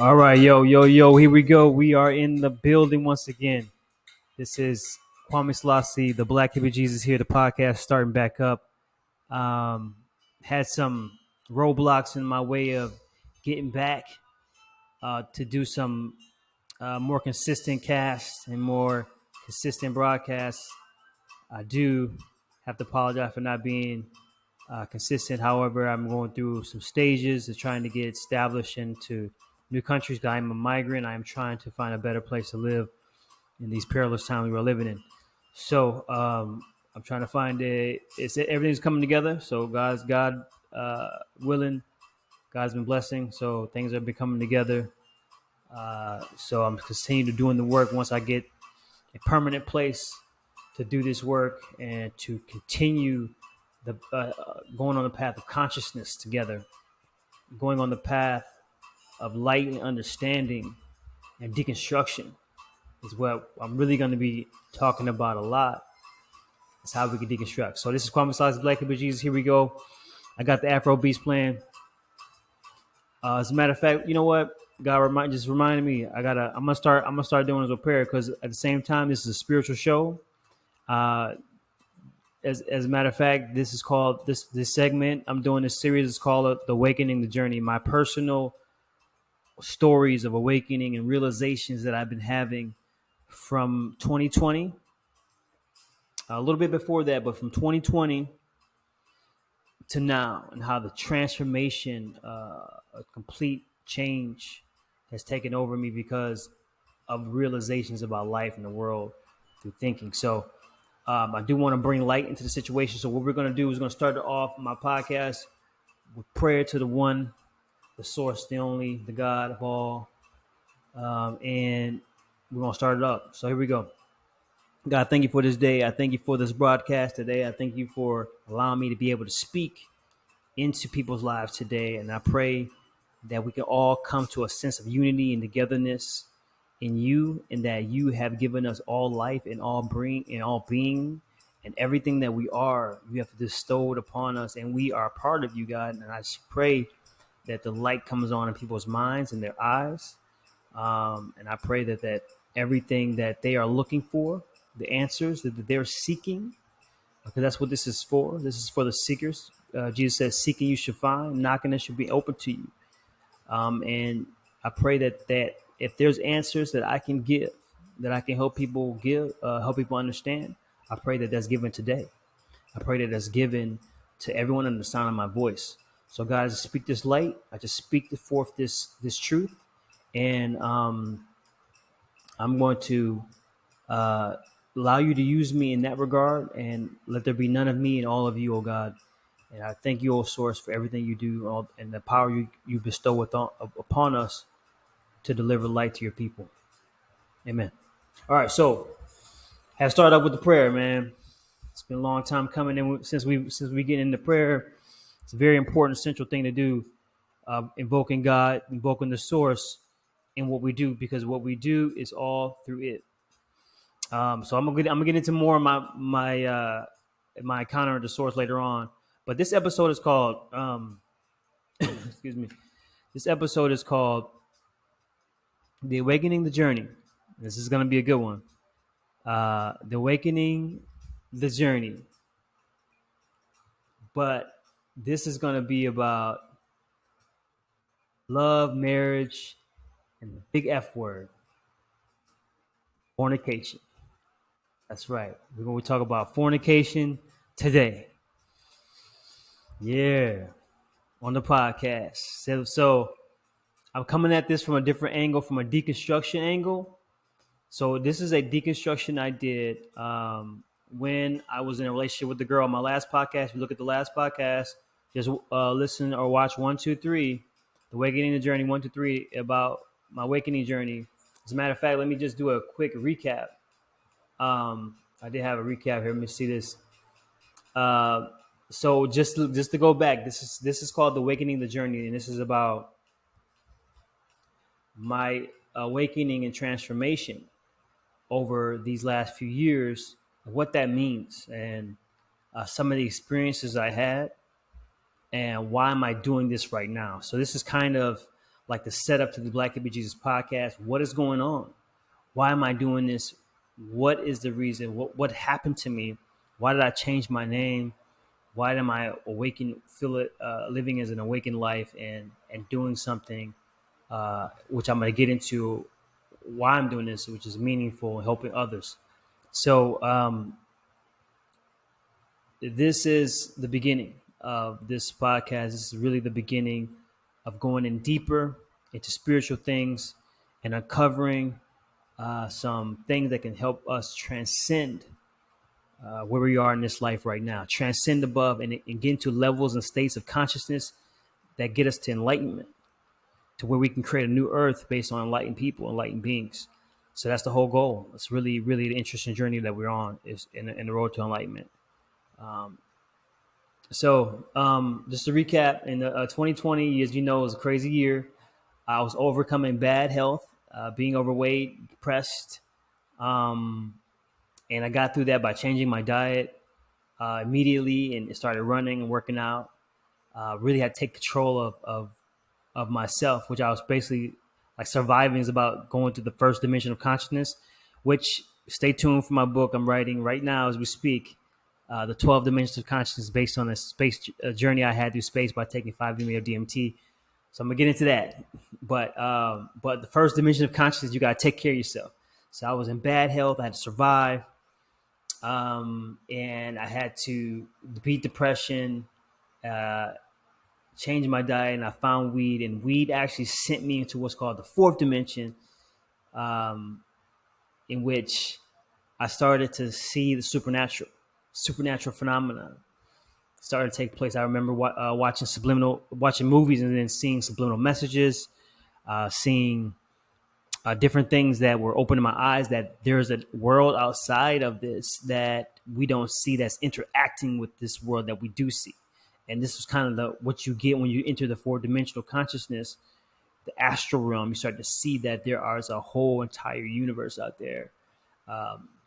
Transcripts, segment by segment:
All right, yo, here we go. We are in the building once again. This is Kwame Selassie, the Black Hippie Jesus here, the podcast starting back up. Um, had some roadblocks in my way of getting back to do some more consistent casts and more consistent broadcasts. I do have to apologize for not being consistent. However, I'm going through some stages of trying to get established into new countries. I'm a migrant. I am trying to find a better place to live in these perilous times we're living in. So I'm trying to find everything's coming together. So God willing, God's been blessing. So things have been coming together. So I'm continuing to doing the work once I get a permanent place to do this work and to continue the going on the path of consciousness together, going on the path of light and understanding and deconstruction is what I'm really going to be talking about a lot. It's how we can deconstruct. So this is Kwame Size Black Hippie Jesus. Here we go. I got the Afro beats playing. As a matter of fact, you know what? God just reminded me. I'm gonna start doing this with prayer because at the same time, this is a spiritual show. Uh, as a matter of fact, this is called this segment. I'm doing this series is called "The Awakening, the Journey." My personal stories of awakening and realizations that I've been having from 2020, a little bit before that, but from 2020 to now, and how the transformation, a complete change, has taken over me because of realizations about life and the world through thinking. So I do want to bring light into the situation. So what we're going to do is going to start off my podcast with prayer to the one, the source, the only, the God of all. And we're going to start it up. So here we go. God, thank you for this day. I thank you for this broadcast today. I thank you for allowing me to be able to speak into people's lives today. And I pray that we can all come to a sense of unity and togetherness in you, and that you have given us all life and all being and everything that we are, you have bestowed upon us, and we are part of you, God. And I just pray that the light comes on in people's minds and their eyes. And I pray that everything that they are looking for, the answers that they're seeking, because that's what this is for. This is for the seekers. Jesus says, seeking you should find, knocking it should be open to you. And I pray that if there's answers that I can give, that I can help people help people understand, I pray that that's given today. I pray that that's given to everyone under the sound of my voice. So God, I just speak this light. I just speak forth this truth. And I'm going to allow you to use me in that regard, and let there be none of me and all of you, oh God. And I thank you, O Source, for everything you do and the power you bestow upon us to deliver light to your people. Amen. All right, so I have started off with the prayer, man. It's been a long time coming, and since we get into prayer, it's a very important, central thing to do. Invoking God, invoking the Source in what we do, because what we do is all through it. So I'm gonna get into more of my encounter with the Source later on. But this episode is called excuse me. This episode is called "The Awakening, the Journey." This is gonna be a good one. The Awakening, the Journey. But this is gonna be about love, marriage, and the big F word, fornication. That's right. We're going to talk about fornication today. Yeah, on the podcast. So I'm coming at this from a different angle, from a deconstruction angle. So this is a deconstruction I did when I was in a relationship with the girl. My last podcast, if you look at the last podcast, just listen or watch 1, 2, 3, The Awakening, the Journey, 1, 2, 3, about my awakening journey. As a matter of fact, let me just do a quick recap. I did have a recap here. Let me see this. So just to go back, this is called The Awakening, the Journey, and this is about my awakening and transformation over these last few years, what that means, and some of the experiences I had, and why am I doing this right now. So this is kind of like the setup to the Black Hippie Jesus podcast. What is going on? Why am I doing this? What is the reason? What happened to me? Why did I change my name? Why am I living as an awakened life and doing something, which I'm going to get into why I'm doing this, which is meaningful and helping others. So this is the beginning of this podcast. This is really the beginning of going in deeper into spiritual things and uncovering some things that can help us transcend where we are in this life right now, transcend above and get into levels and states of consciousness that get us to enlightenment, to where we can create a new earth based on enlightened people, enlightened beings. So that's the whole goal. It's really, really the interesting journey that we're on, is in the road to enlightenment. Just to recap, in 2020, as you know, was a crazy year. I was overcoming bad health, being overweight, depressed, and I got through that by changing my diet immediately and started running and working out. Really had to take control of myself, which I was basically like surviving is about going to the first dimension of consciousness, which stay tuned for my book I'm writing right now as we speak. The 12 dimensions of consciousness based on a space journey I had through space by taking 5 of DMT. So I'm gonna get into that. But the first dimension of consciousness, you gotta take care of yourself. So I was in bad health. I had to survive, and I had to beat depression, change my diet, and I found weed. And weed actually sent me into what's called the fourth dimension, in which I started to see the supernatural phenomena started to take place. I remember watching movies and then seeing subliminal messages, seeing different things that were opening my eyes, that there's a world outside of this that we don't see, that's interacting with this world that we do see. And this was kind of what you get when you enter the four-dimensional consciousness, the astral realm. You start to see that there is a whole entire universe out there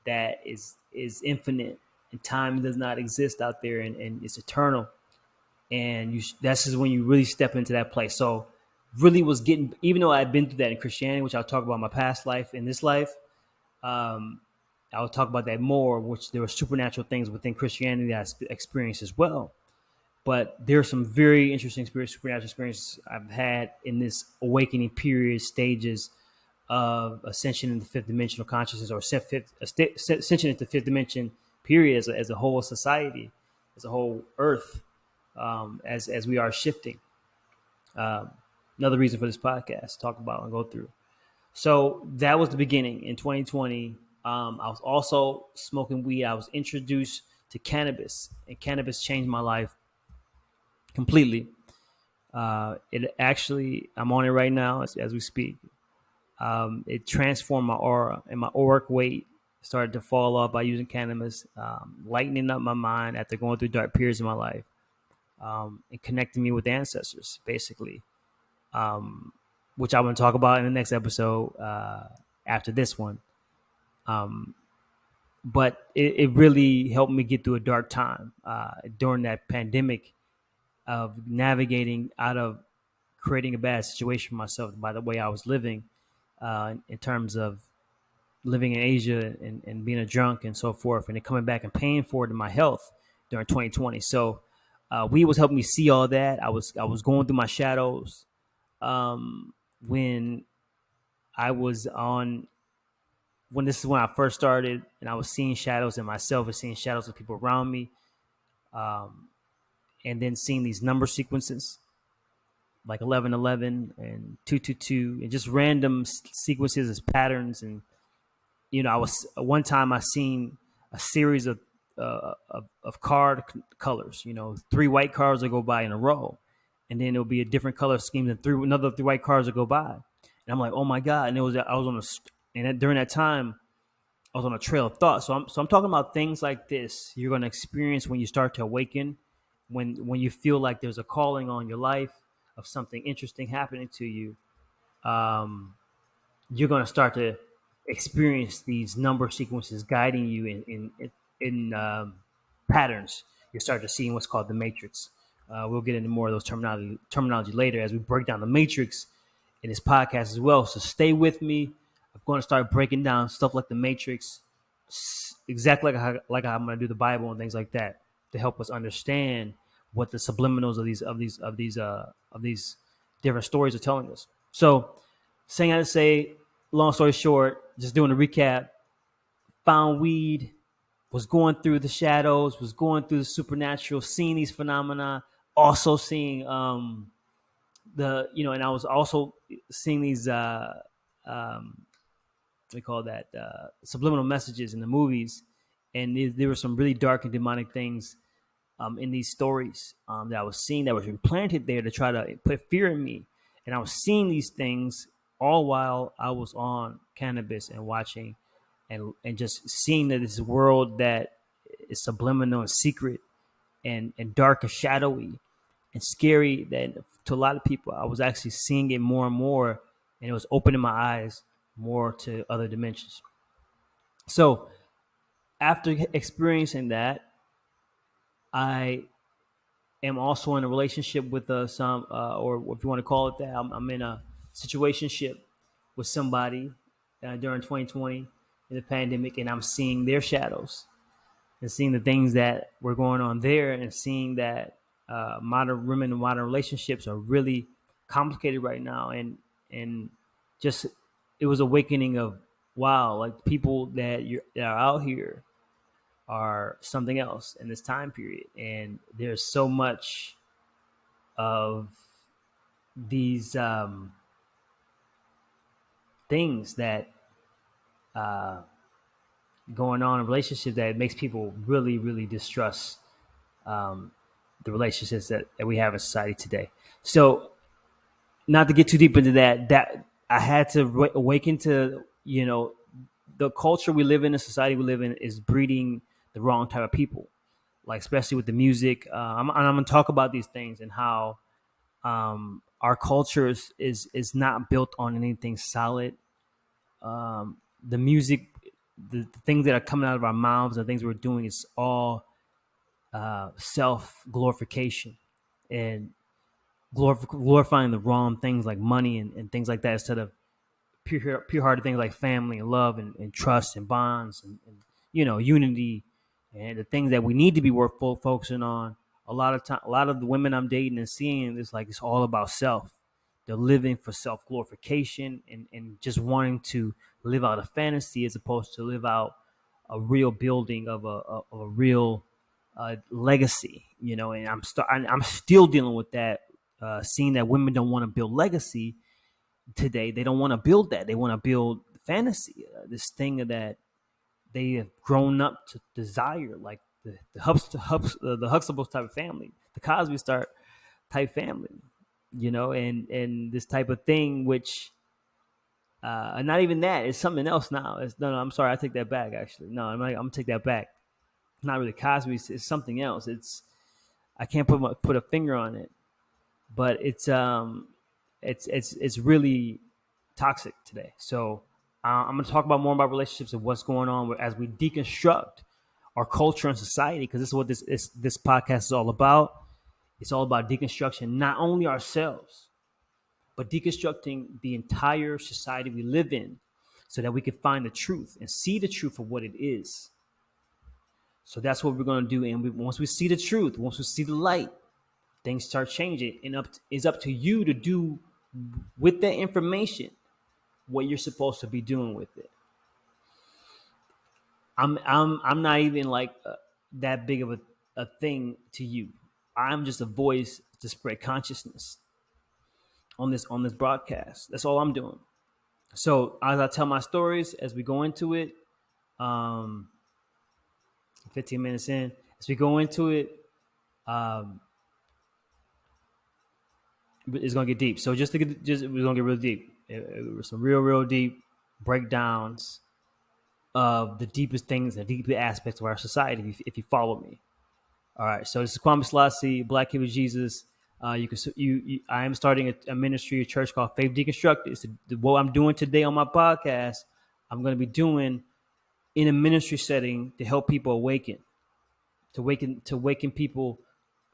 that is infinite, and time does not exist out there, and it's eternal. And that's just when you really step into that place. So really was getting, even though I'd been through that in Christianity, which I'll talk about in my past life, in this life, I'll talk about that more, which there were supernatural things within Christianity that I experienced as well. But there are some very interesting supernatural experiences I've had in this awakening period, stages of ascension into fifth dimensional consciousness, or ascension into fifth dimension period as a whole society, as a whole earth, as we are shifting. Another reason for this podcast, talk about and go through. So that was the beginning in 2020. I was also smoking weed. I was introduced to cannabis, and cannabis changed my life completely. It actually, I'm on it right now as we speak. It transformed my aura, and my auric weight started to fall off by using cannabis, lightening up my mind after going through dark periods in my life, and connecting me with ancestors, basically, which I'm going to talk about in the next episode after this one. But it really helped me get through a dark time during that pandemic of navigating out of creating a bad situation for myself by the way I was living, in terms of living in Asia and being a drunk and so forth, and then coming back and paying for it in my health during 2020. So weed was helping me see all that. I was going through my shadows when this is when I first started, and I was seeing shadows in myself and seeing shadows of people around me, and then seeing these number sequences like 1111 and 222, and just random sequences as patterns. And I was one time I seen a series of card colors. 3 white cards that go by in a row, and then it'll be a different color scheme, and another 3 white cards that go by. And I'm like, oh my god! And during that time, I was on a trail of thought. So I'm talking about things like this you're going to experience when you start to awaken, when you feel like there's a calling on your life of something interesting happening to you. You're going to start to experience these number sequences guiding you in patterns. You start to see what's called the matrix. We'll get into more of those terminology later as we break down the matrix in this podcast as well. So stay with me. I'm going to start breaking down stuff like the Matrix, exactly like how I'm going to do the Bible and things like that to help us understand what the subliminals of these different stories are telling us. So, saying I to say, long story short, just doing a recap. Found weed, was going through the shadows, was going through the supernatural, seeing these phenomena, also seeing and I was also seeing these we call that subliminal messages in the movies, and there were some really dark and demonic things in these stories that I was seeing that was implanted there to try to put fear in me, and I was seeing these things all while I was on cannabis and watching, and just seeing that this world that is subliminal and secret and dark and shadowy and scary, that to a lot of people I was actually seeing it more and more, and it was opening my eyes more to other dimensions. So after experiencing that, I am also in a relationship with some, or if you want to call it that, I'm in a situationship with somebody during 2020 in the pandemic, and I'm seeing their shadows and seeing the things that were going on there, and seeing that modern women and modern relationships are really complicated right now, and just it was awakening of wow, like people that are out here are something else in this time period, and there's so much of these things that going on in relationships that makes people really, really distrust the relationships that we have in society today. So, not to get too deep into that I had to awaken to, the culture we live in, the society we live in, is breeding the wrong type of people. Like especially with the music, I'm going to talk about these things and how our culture is not built on anything solid. The music, the things that are coming out of our mouths, the things we're doing is all self glorification and glorifying the wrong things like money and things like that, instead of pure-hearted things like family and love and trust and bonds and unity and the things that we need to be focusing on. A lot of the women I'm dating and seeing, it's all about self. They're living for self glorification and just wanting to live out a fantasy as opposed to live out a real building of a real legacy. And I'm still dealing with that. Seeing that women don't want to build legacy today. They don't want to build that. They want to build fantasy, this thing that they have grown up to desire, like the Huxtable type of family, the Cosby Star type family, and this type of thing, which not even that, it's something else now. No, I'm sorry, I take that back. Actually, no, I'm gonna take that back. Not really Cosby. It's something else. I can't put a finger on it, but it's really toxic today. So I'm going to talk more about relationships and what's going on as we deconstruct our culture and society, because this is what this podcast is all about. It's all about deconstruction, not only ourselves, but deconstructing the entire society we live in, so that we can find the truth and see the truth for what it is. So that's what we're going to do. And once we see the truth, once we see the light, things start changing, and it's up to you to do with that information what you're supposed to be doing with it. I'm not even like that big of a thing to you. I'm just a voice to spread consciousness on this broadcast. That's all I'm doing. So as I tell my stories, as we go into it, 15 minutes in, as we go into it, it's gonna get deep. So we're gonna get real deep. Some real deep breakdowns of the deepest things, the deepest aspects of our society. If you follow me, all right. So this is Kwame Selassie, Black Kid with Jesus. I am starting a ministry, a church called Faith Deconstructed. It's what I'm doing today on my podcast. I'm going to be doing in a ministry setting to help people awaken, to awaken people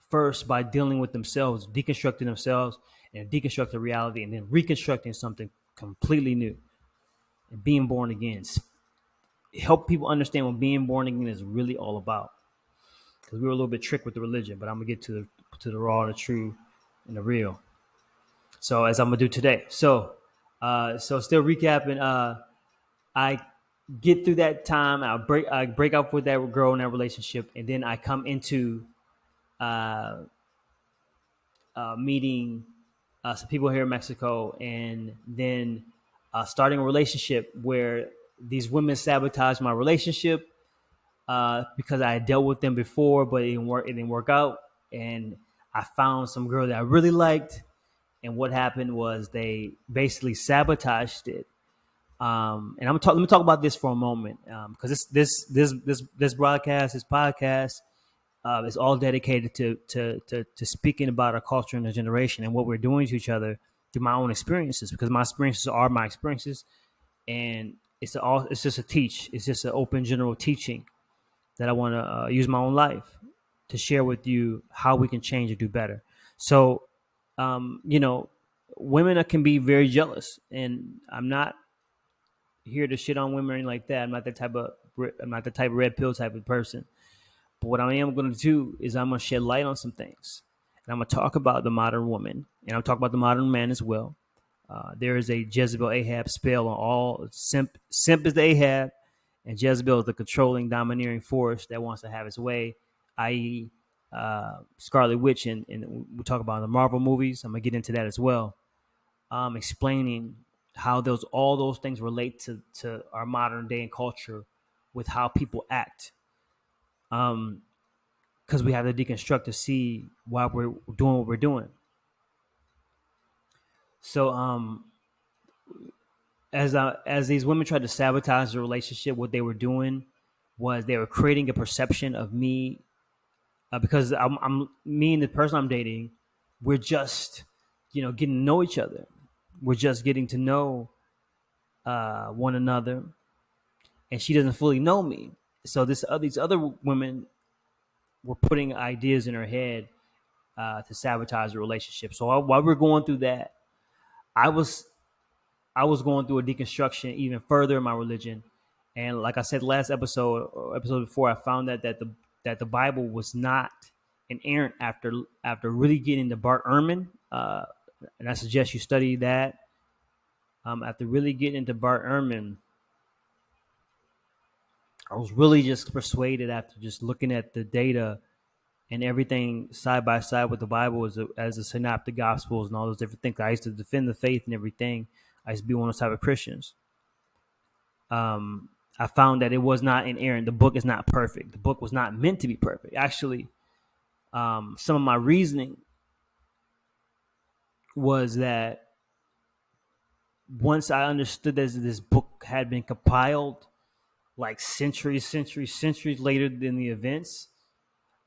first by dealing with themselves, deconstructing themselves, and deconstructing reality and then reconstructing something completely new and being born again. Help people understand what being born again is really all about. Because we were a little bit tricked with the religion, but I'm gonna get to the raw, the true, and the real. So as I'm gonna do today. So still recapping. I get through that time. I break up with that girl in that relationship, and then I come into uh, meeting some people here in Mexico, and then starting a relationship where these women sabotaged my relationship because I had dealt with them before, but it didn't work. It didn't work out, and I found some girl that I really liked. And what happened was they basically sabotaged it. And let me talk about this for a moment because this broadcast, this podcast, is all dedicated to speaking about our culture and our generation and what we're doing to each other through my own experiences, because my experiences are my experiences, and it's just a teach. It's just an open general teaching that I want to use my own life to share with you how we can change and do better. So, you know, women can be very jealous, and I'm not here to shit on women or anything like that. I'm not the type of red pill type of person. But what I am going to do is I'm going to shed light on some things, and I'm going to talk about the modern woman, and I'll talk about the modern man as well. There is a Jezebel Ahab spell on all simp. Simp is the Ahab, and Jezebel is the controlling, domineering force that wants to have its way, i.e., Scarlet Witch, and we'll talk about the Marvel movies. I'm gonna get into that as well, explaining how all those things relate to our modern day and culture with how people act. Because we have to deconstruct to see why we're doing what we're doing. So, as these women tried to sabotage the relationship, what they were doing was they were creating a perception of me because I'm me and the person I'm dating, we're just getting to know each other. We're just getting to know one another, and she doesn't fully know me. So these other women were putting ideas in her head to sabotage the relationship. So while we're going through that, I was going through a deconstruction even further in my religion, and like I said last episode or episode before, I found that the Bible was not inerrant after really getting into Bart Ehrman, and I suggest you study that. After really getting into Bart Ehrman, I was really just persuaded after just looking at the data and everything side by side with the Bible as the synoptic gospels and all those different things. I used to defend the faith and everything. I used to be one of those type of Christians. I found that it was not inerrant. The book is not perfect. The book was not meant to be perfect. Actually, some of my reasoning was that once I understood that this book had been compiled like centuries later than the events,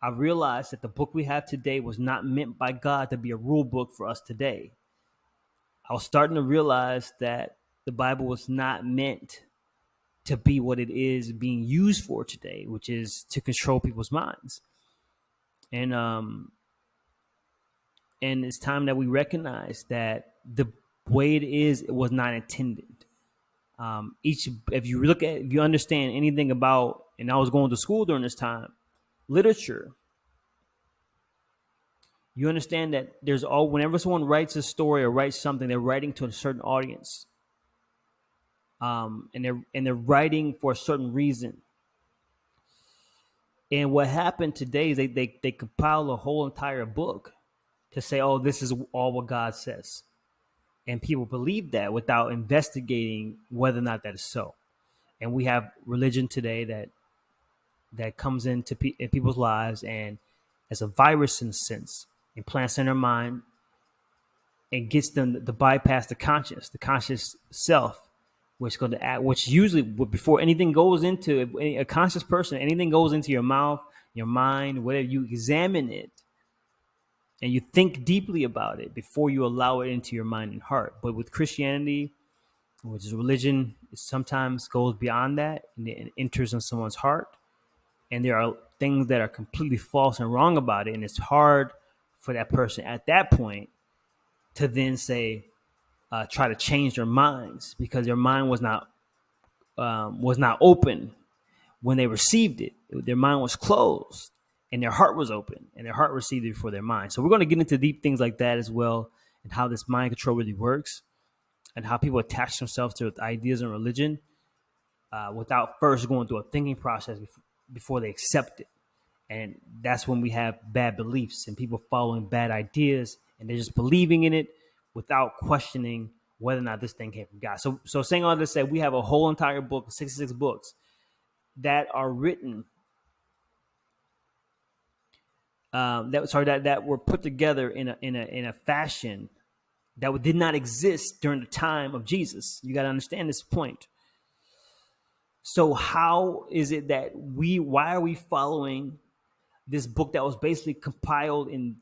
I realized that the book we have today was not meant by God to be a rule book for us today. I was starting to realize that the Bible was not meant to be what it is being used for today, which is to control people's minds. And it's time that we recognize that the way it was not intended. If you understand anything about, and I was going to school during this time, literature, you understand that whenever someone writes a story or writes something, they're writing to a certain audience, and they're writing for a certain reason. And what happened today is they compile a whole entire book to say, oh, this is all what God says. And people believe that without investigating whether or not that is so. And we have religion today that comes into in people's lives and as a virus in a sense, implants in their mind and gets them to bypass the conscious self, which is going to act, which usually before anything goes into a conscious person, anything goes into your mouth, your mind, whatever, you examine it and you think deeply about it before you allow it into your mind and heart. But with Christianity, which is religion, it sometimes goes beyond that and it enters in someone's heart. And there are things that are completely false and wrong about it. And it's hard for that person at that point to then say, try to change their minds because their mind was not open when they received it. Their mind was closed and their heart was open, and their heart received it before their mind. So we're going to get into deep things like that as well, and how this mind control really works, and how people attach themselves to ideas and religion without first going through a thinking process before they accept it. And that's when we have bad beliefs and people following bad ideas, and they're just believing in it without questioning whether or not this thing came from God. So saying all this, said, we have a whole entire book, 66 books that are written, that were put together in a fashion that did not exist during the time of Jesus. You got to understand this point. So how is it that why are we following this book that was basically compiled in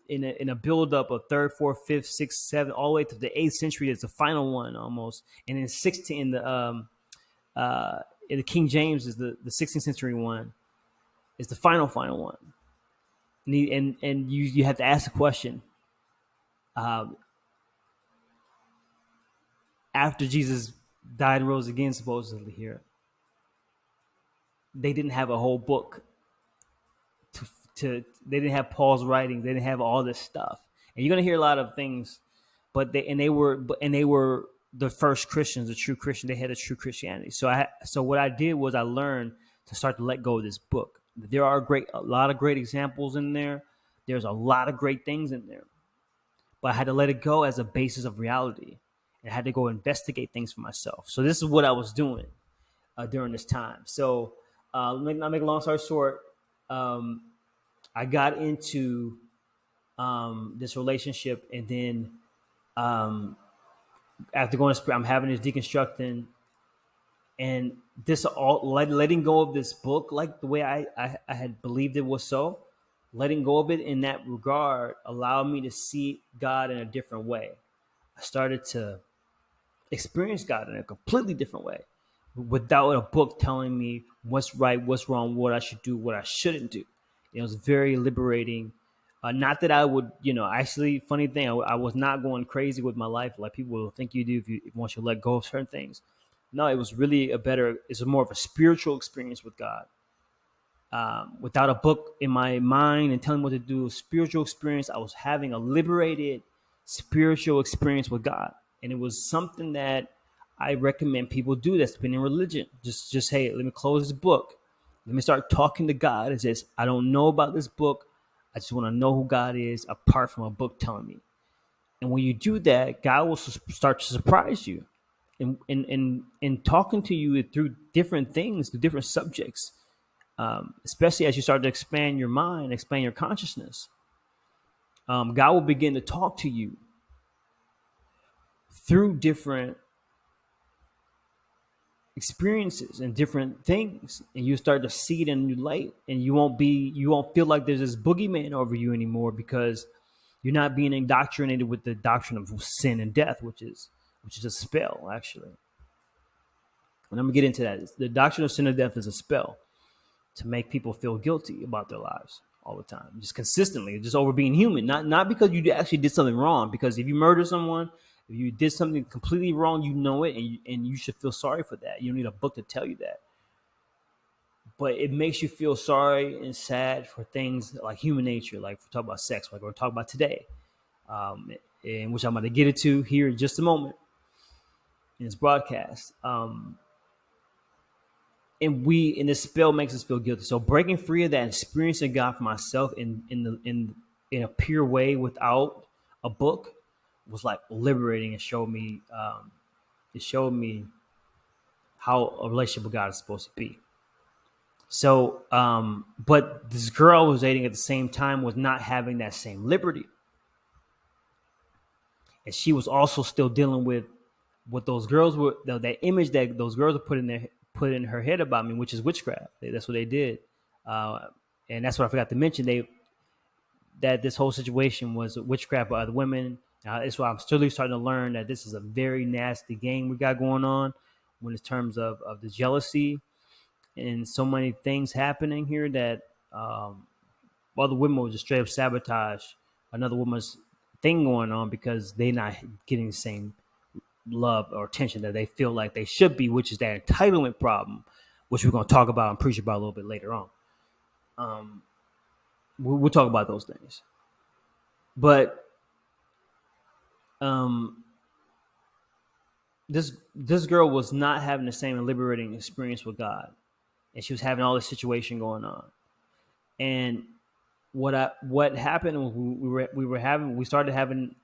a buildup of 3rd, 4th, 5th, 6th, 7th, all the way to the 8th century? It's the final one almost, and then 16 in the King James is the 16th century one, is the final one. And you have to ask the question, after Jesus died and rose again, supposedly here, they didn't have a whole book to they didn't have Paul's writings, they didn't have all this stuff. And you're going to hear a lot of things, but they were the first Christians, the true Christian. They had a true Christianity. So what I did was I learned to start to let go of this book. There are a lot of great examples in there. There's a lot of great things in there, but I had to let it go as a basis of reality, and I had to go investigate things for myself. So this is what I was doing during this time. So not make a long story short, I got into this relationship, and then after going to, I'm having this deconstructing, and this all letting go of this book, like the way I had believed it was so. Letting go of it in that regard allowed me to see God in a different way. I started to experience God in a completely different way, without a book telling me what's right, what's wrong, what I should do, what I shouldn't do. It was very liberating. Not that I would, actually, funny thing, I was not going crazy with my life like people will think you do if you want you to let go of certain things. No, it was really it's more of a spiritual experience with God. Without a book in my mind and telling me what to do, spiritual experience. I was having a liberated spiritual experience with God. And it was something that I recommend people do that's been in religion. Just hey, let me close this book. Let me start talking to God. It says, I don't know about this book. I just want to know who God is apart from a book telling me. And when you do that, God will start to surprise you in talking to you through different things, through different subjects. Especially as you start to expand your mind, expand your consciousness, God will begin to talk to you through different experiences and different things, and you start to see it in a new light, and you won't feel like there's this boogeyman over you anymore, because you're not being indoctrinated with the doctrine of sin and death, which is a spell, actually. And I'm gonna get into that. The doctrine of sin and death is a spell to make people feel guilty about their lives all the time, just consistently, just over being human. Not because you actually did something wrong, because if you murder someone, if you did something completely wrong, you know it, and you should feel sorry for that. You don't need a book to tell you that. But it makes you feel sorry and sad for things like human nature, like we're talking about sex, like we're talking about today, and which I'm going to get into here in just a moment in this broadcast. And this spell makes us feel guilty. So breaking free of that, and experiencing God for myself in a pure way without a book was like liberating, and showed me how a relationship with God is supposed to be. So, but this girl I was dating at the same time was not having that same liberty, and she was also still dealing with what those girls were, that image that those girls were put in her head about me, which is witchcraft. That's what they did, and that's what I forgot to mention. That this whole situation was witchcraft by other women. That's why I'm still starting to learn that this is a very nasty game we got going on, when in terms of the jealousy and so many things happening here, that other women would just straight up sabotage another woman's thing going on because they're not getting the same love or attention that they feel like they should be, which is that entitlement problem, which we're going to talk about and preach about a little bit later on. We'll talk about those things. But this girl was not having the same liberating experience with God, and she was having all this situation going on. And what happened was we started having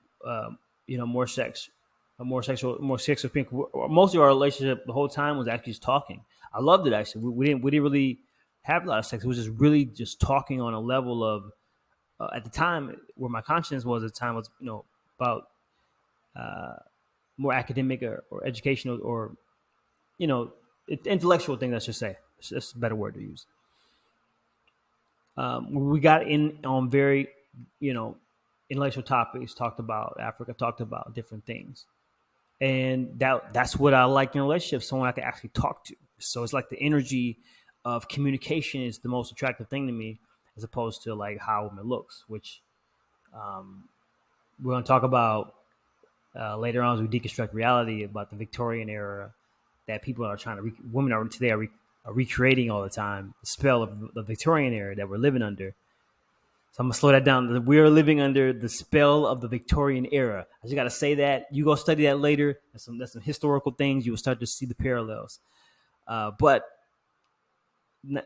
more sex, more sexual most of our relationship the whole time was actually just talking. I loved it actually. We didn't really have a lot of sex. It was just talking on a level of at the time where my conscience was at the time was about more academic or educational or intellectual thing. Let's just say that's a better word to use. We got in on very intellectual topics, talked about Africa, talked about different things, and that's what I like in a relationship, someone I can actually talk to. So it's like the energy of communication is the most attractive thing to me, as opposed to like how a woman looks, which we're going to talk about later on as we deconstruct reality about the Victorian era that people are trying to women are today are recreating all the time, the spell of the Victorian era that we're living under. So I'm going to slow that down. We're living under the spell of the Victorian era. I just got to say that. You go study that later. That's some historical things. You will start to see the parallels. But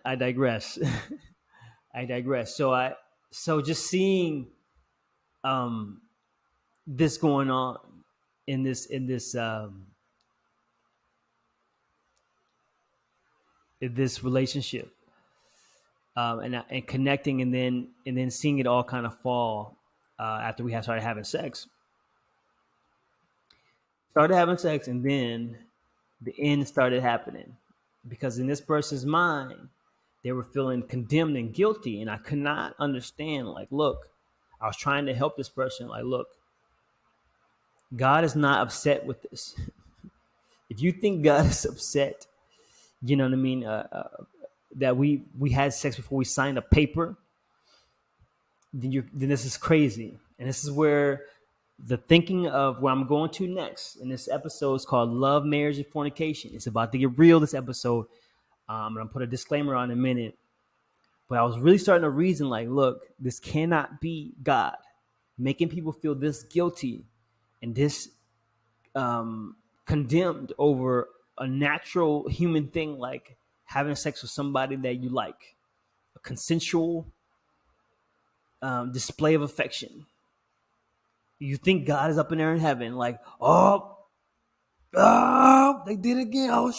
I digress. So just seeing this going on in this relationship, and connecting, and then seeing it all kind of fall after we started having sex. And then the end started happening, because in this person's mind, they were feeling condemned and guilty, and I could not understand. Like, look, I was trying to help this person. Like, look, God is not upset with this. If you think God is upset, you know what I mean, that we had sex before we signed a paper, then this is crazy. And this is where the thinking of where I'm going to next in this episode is called Love, Marriage, and Fornication. It's about to get real, this episode. I'm going to put a disclaimer on in a minute. But I was really starting to reason, like, look, this cannot be God making people feel this guilty and this condemned over a natural human thing like having sex with somebody that you like, a consensual display of affection. You think God is up in there in heaven, like, oh, they did it again. Oh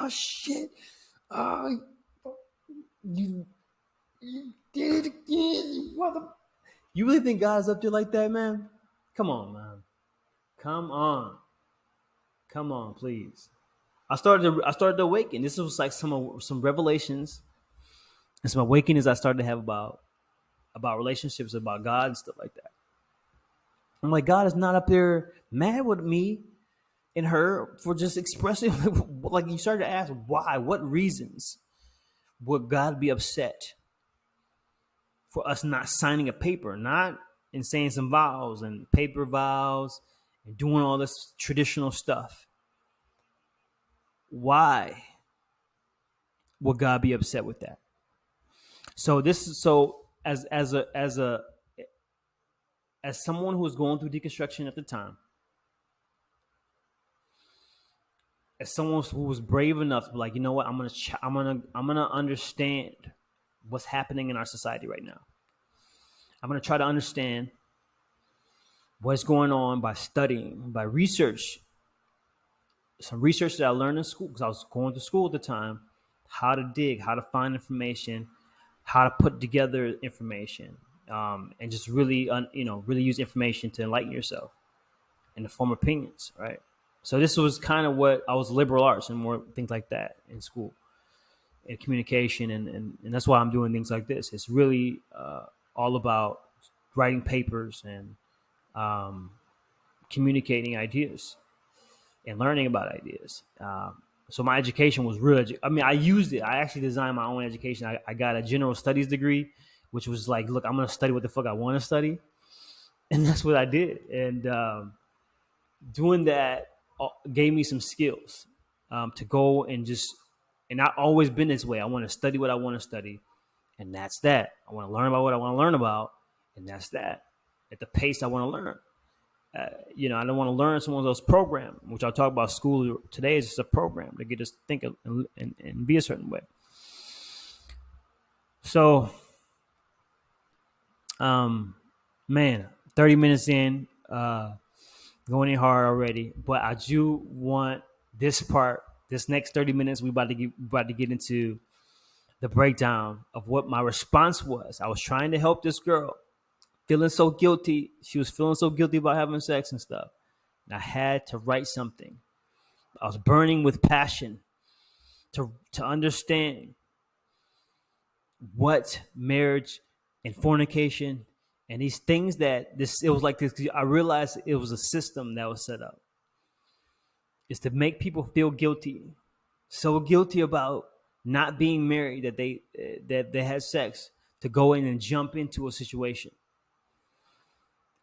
shit. You did it again. You really think God's up there like that, man? Come on, man. Come on, please. I started to awaken. This was like some revelations and some awakenings I started to have about relationships, about God and stuff like that. I'm like, God is not up there mad with me and her for just expressing. Like, you started to ask why, what reasons would God be upset for us not signing a paper, not and saying some vows and paper vows and doing all this traditional stuff? Why would God be upset with that? So as someone who was going through deconstruction at the time, as someone who was brave enough to be like, you know what, I'm gonna understand what's happening in our society right now. I'm gonna try to understand what's going on by studying, by research. Some research that I learned in school, because I was going to school at the time, how to dig, how to find information, how to put together information, and just really, really use information to enlighten yourself and to form opinions, right? So this was kind of what I was liberal arts and more things like that in school, and communication, and that's why I'm doing things like this. It's really all about writing papers and communicating ideas and learning about ideas. So my education was real. I used it. I actually designed my own education. I got a general studies degree, which was like, look, I'm going to study what the fuck I want to study. And that's what I did. And doing that gave me some skills to go and just, and I've always been this way. I want to study what I want to study, and that's that. I want to learn about what I want to learn about, and that's that. At the pace I want to learn. I don't want to learn someone else's program, which I'll talk about. School today is just a program to get us to think and be a certain way. So, man, 30 minutes in, going in hard already, but I do want this part, this next 30 minutes, we about to get into the breakdown of what my response was. I was trying to help this girl, feeling so guilty. She was feeling so guilty about having sex and stuff. And I had to write something. I was burning with passion to understand what marriage and fornication and these things that it was like this. I realized it was a system that was set up. Is to make people feel guilty, so guilty about not being married that they had sex, to go in and jump into a situation.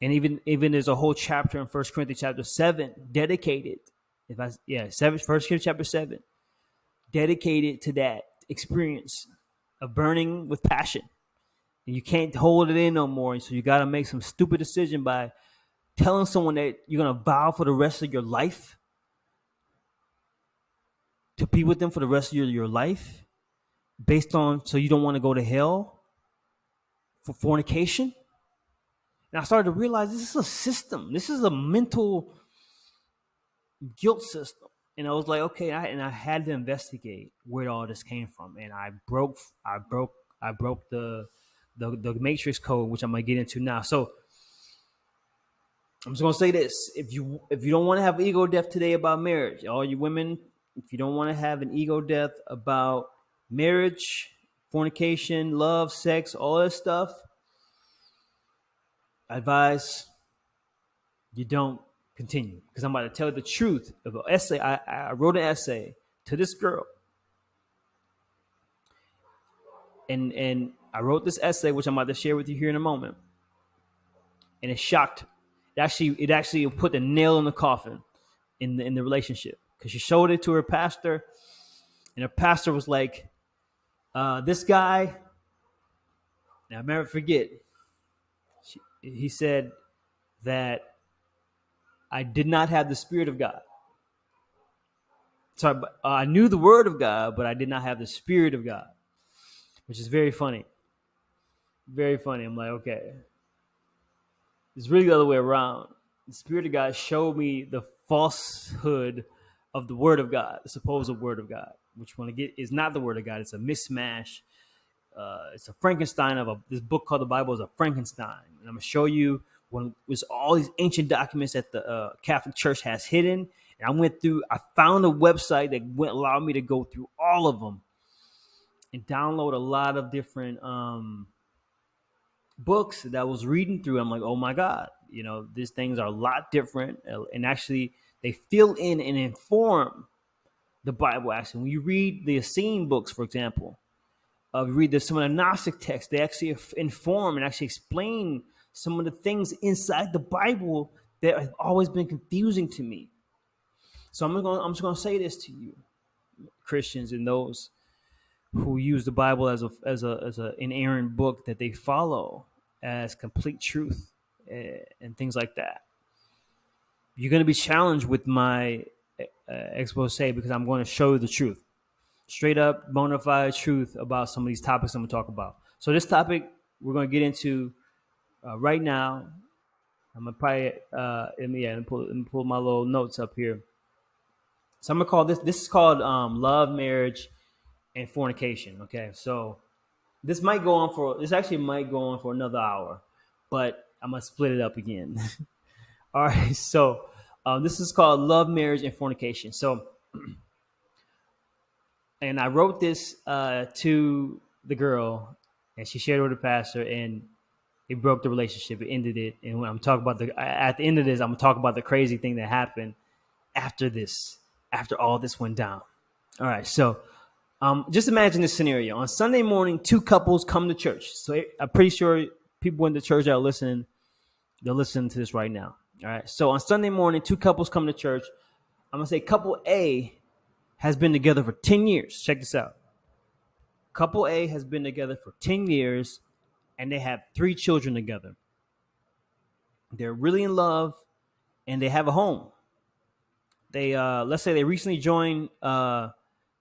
And even there's a whole chapter in 1 Corinthians chapter 7 dedicated. First Corinthians chapter 7 dedicated to that experience of burning with passion. And you can't hold it in no more. And so you got to make some stupid decision by telling someone that you're going to vow for the rest of your life to be with them for the rest of your life, based on, so you don't want to go to hell for fornication. And I started to realize this is a system. This is a mental guilt system. And I was like, okay, I had to investigate where all this came from. And I broke the matrix code, which I'm gonna get into now. So I'm just gonna say this: if you don't want to have ego death today about marriage, all you women, if you don't want to have an ego death about marriage, fornication, love, sex, all that stuff, I advise you don't continue, because I'm about to tell you the truth of an essay. I wrote an essay to this girl, and I wrote this essay, which I'm about to share with you here in a moment, and it shocked. It actually put the nail in the coffin in the relationship, because she showed it to her pastor, and her pastor was like, "This guy." Now, I'll never forget. He said that I did not have the Spirit of God. So I knew the Word of God, but I did not have the Spirit of God, which is very funny. Very funny. I'm like, okay. It's really the other way around. The Spirit of God showed me the falsehood of the Word of God, the supposed Word of God, which when I get is not the Word of God. It's a mismatch. It's a Frankenstein of this book called the Bible is a Frankenstein. And I'm going to show you when it was all these ancient documents that the Catholic Church has hidden. And I found a website that allowed me to go through all of them and download a lot of different books that I was reading through. I'm like, oh my God, these things are a lot different. And actually, they fill in and inform the Bible. Actually, when you read the Essene books, for example, read some of the Gnostic texts, they actually inform and actually explain some of the things inside the Bible that have always been confusing to me. So I'm just gonna say this to you, Christians, and those who use the Bible as an inerrant book that they follow as complete truth and things like that. You're going to be challenged with my expose, because I'm going to show you the truth, straight up bona fide truth about some of these topics I'm going to talk about. So this topic we're going to get into right now. I'm going to probably let me pull my little notes up here. So I'm going to call this is called love, marriage, and fornication. Okay, so this actually might go on for another hour, but I'm going to split it up again. All right, so this is called love, marriage, and fornication. So, and I wrote this to the girl, and she shared it with the pastor, and it broke the relationship. It ended it. And when I'm talking about at the end of this, I'm gonna talk about the crazy thing that happened after all this went down. All right, so just imagine this scenario. On Sunday morning, two couples come to church. So I'm pretty sure people in the church that are listening They're listening to this right now. All right. So on Sunday morning, two couples come to church. I'm going to say couple A has been together for 10 years. Check this out. Couple A has been together for 10 years, and they have 3 children together. They're really in love, and they have a home. They let's say they recently joined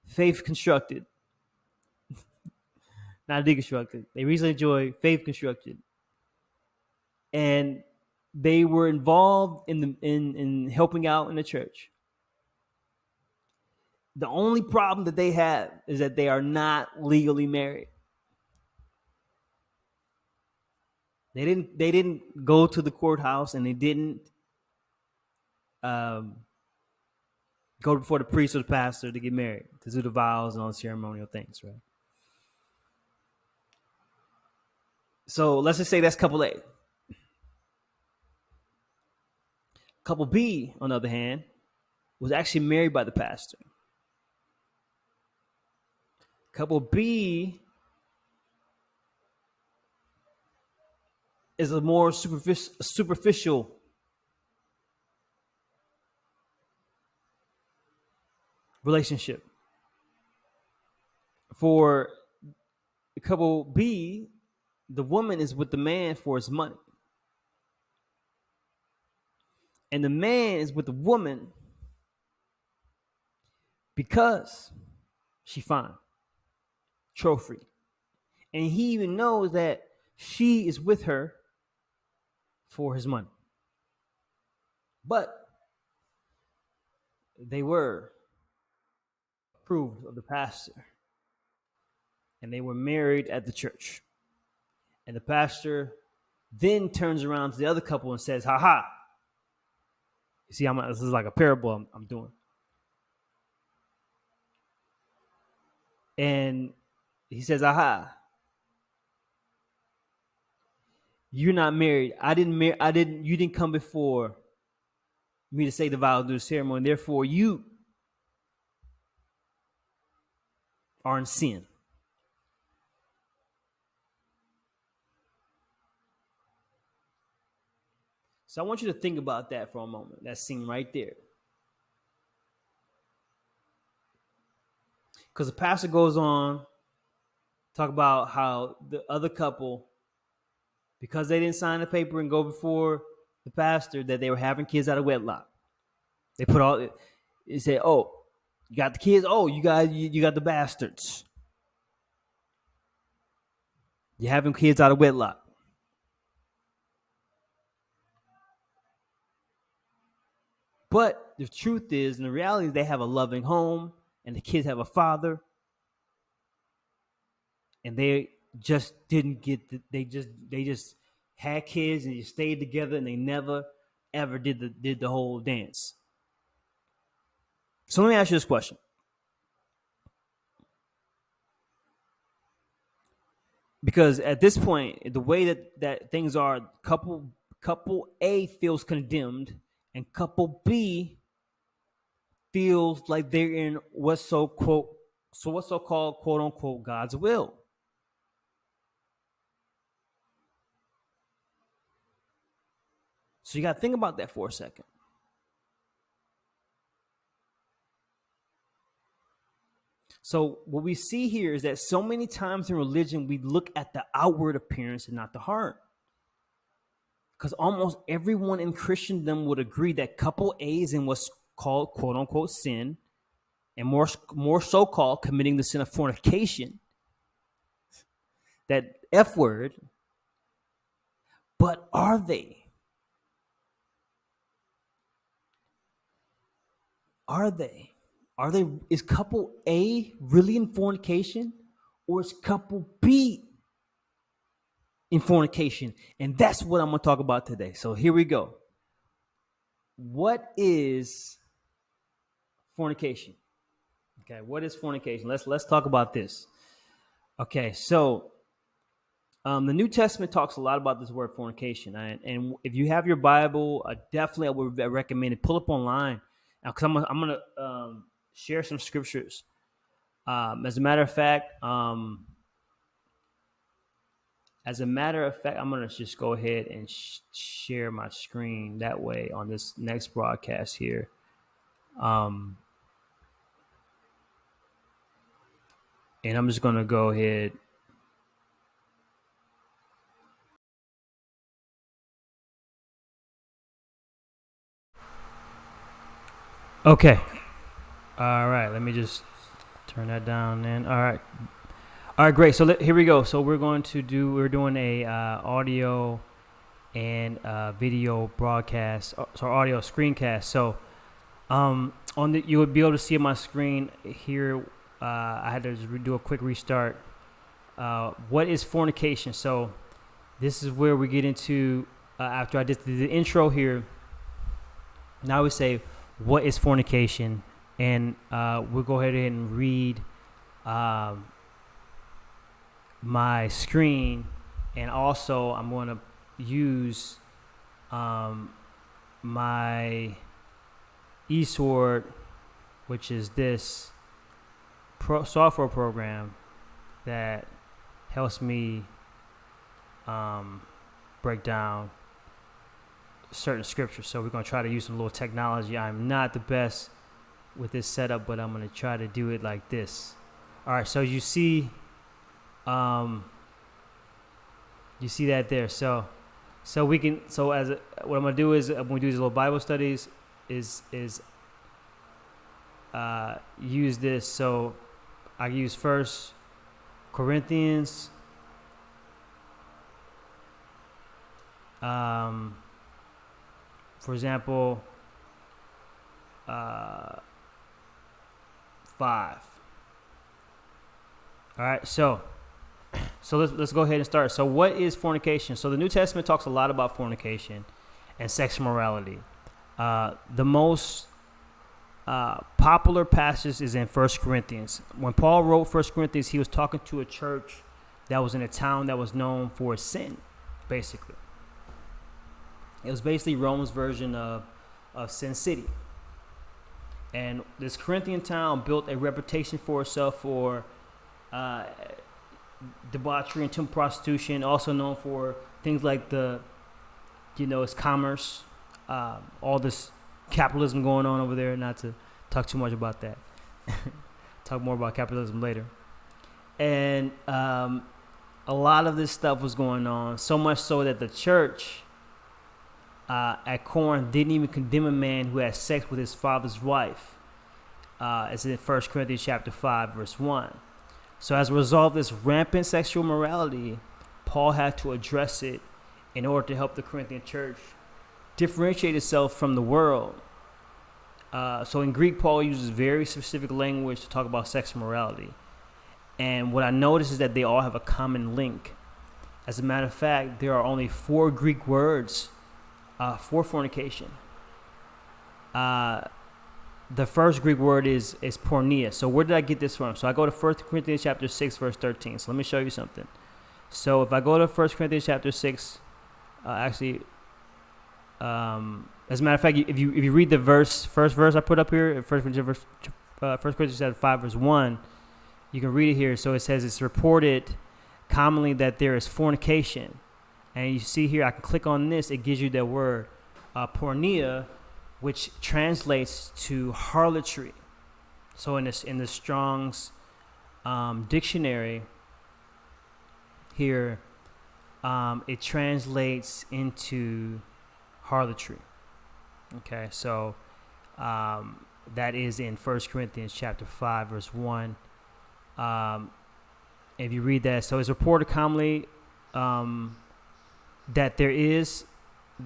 Faith Constructed, not Deconstructed. They recently joined Faith Constructed, and they were involved in helping out in the church. The only problem that they have is that they are not legally married. They didn't go to the courthouse, and they didn't go before the priest or the pastor to get married, to do the vows and all the ceremonial things, right? So let's just say that's couple A. Couple B, on the other hand, was actually married by the pastor. Couple B is a more superficial relationship. For couple B, the woman is with the man for his money. And the man is with the woman because she fine, trophy. And he even knows that she is with her for his money. But they were approved of the pastor, and they were married at the church. And the pastor then turns around to the other couple and says, "Ha ha! You see, this is like a parable I'm doing." And he says, "Aha! You're not married. You didn't come before me to say the vow, do the ceremony. Therefore, you are in sin." So I want you to think about that for a moment. That scene right there. Because the pastor goes on, talk about how the other couple, because they didn't sign the paper and go before the pastor, that they were having kids out of wedlock. They put all, they say, "Oh, you got the kids. Oh, you got the bastards. You're having kids out of wedlock." But the truth is, and the reality is, they have a loving home, and the kids have a father, and they just didn't get. They just had kids and they stayed together, and they never ever did the whole dance. So let me ask you this question: because at this point, the way that things are, couple A feels condemned, and couple B feels like they're in what's so called quote unquote God's will. So you got to think about that for a second. So what we see here is that so many times in religion, we look at the outward appearance and not the heart. Because almost everyone in Christendom would agree that couple A is in what's called quote unquote sin, and more so called committing the sin of fornication, that F word. But are they? Are they? Is couple A really in fornication, or is couple B in fornication? And that's what I'm going to talk about today. So here we go. What is fornication? Okay, what is fornication? Let's talk about this. Okay, so the New Testament talks a lot about this word fornication, and if you have your Bible, definitely I would recommend it. Pull up online, because I'm gonna share some scriptures. As a matter of fact, As a matter of fact, I'm going to just go ahead and share my screen that way on this next broadcast here. And I'm just going to go ahead. Okay. All right. Let me just turn that down then. All right. All right, great. So here we go. So we're doing a audio and video broadcast, so audio screencast. So you would be able to see on my screen here. I had to just do a quick restart. What is fornication? So this is where we get into after I did the intro here. Now we say, what is fornication? And we'll go ahead and read my screen, and also I'm going to use my eSword, which is this software program that helps me break down certain scriptures. So we're going to try to use some little technology. I'm not the best with this setup, but I'm going to try to do it like this. All right, so you see that there. So what I'm gonna do is when we do these little Bible studies is use this. So I use 1 Corinthians for example 5. All right, so let's go ahead and start. So what is fornication? So the New Testament talks a lot about fornication and sexual morality. The most popular passage is in 1 Corinthians. When Paul wrote 1 Corinthians, he was talking to a church that was in a town that was known for sin, basically. It was basically Rome's version of Sin City. And this Corinthian town built a reputation for itself for debauchery and temple prostitution, also known for things like its commerce, all this capitalism going on over there. Not to talk too much about that. Talk more about capitalism later. And a lot of this stuff was going on, so much so that the church at Corinth didn't even condemn a man who had sex with his father's wife, as in 1 Corinthians chapter 5, verse 1. So as a result of this rampant sexual morality, Paul had to address it in order to help the Corinthian church differentiate itself from the world. So in Greek, Paul uses very specific language to talk about sexual morality. And what I noticed is that they all have a common link. As a matter of fact, there are only 4 Greek words for fornication. The first Greek word is porneia. So where did I get this from? So I go to 1 Corinthians chapter 6, verse 13. So let me show you something. So if I go to 1 Corinthians chapter 6, as a matter of fact, if you read the first verse I put up here, 1 Corinthians chapter 5, verse 1, you can read it here. So it says, it's reported commonly that there is fornication. And you see here, I can click on this. It gives you that word, porneia, which translates to harlotry. So in the Strong's dictionary here, it translates into harlotry. Okay, so that is in 1 Corinthians chapter 5, verse 1. If you read that, so it's reported commonly that there is.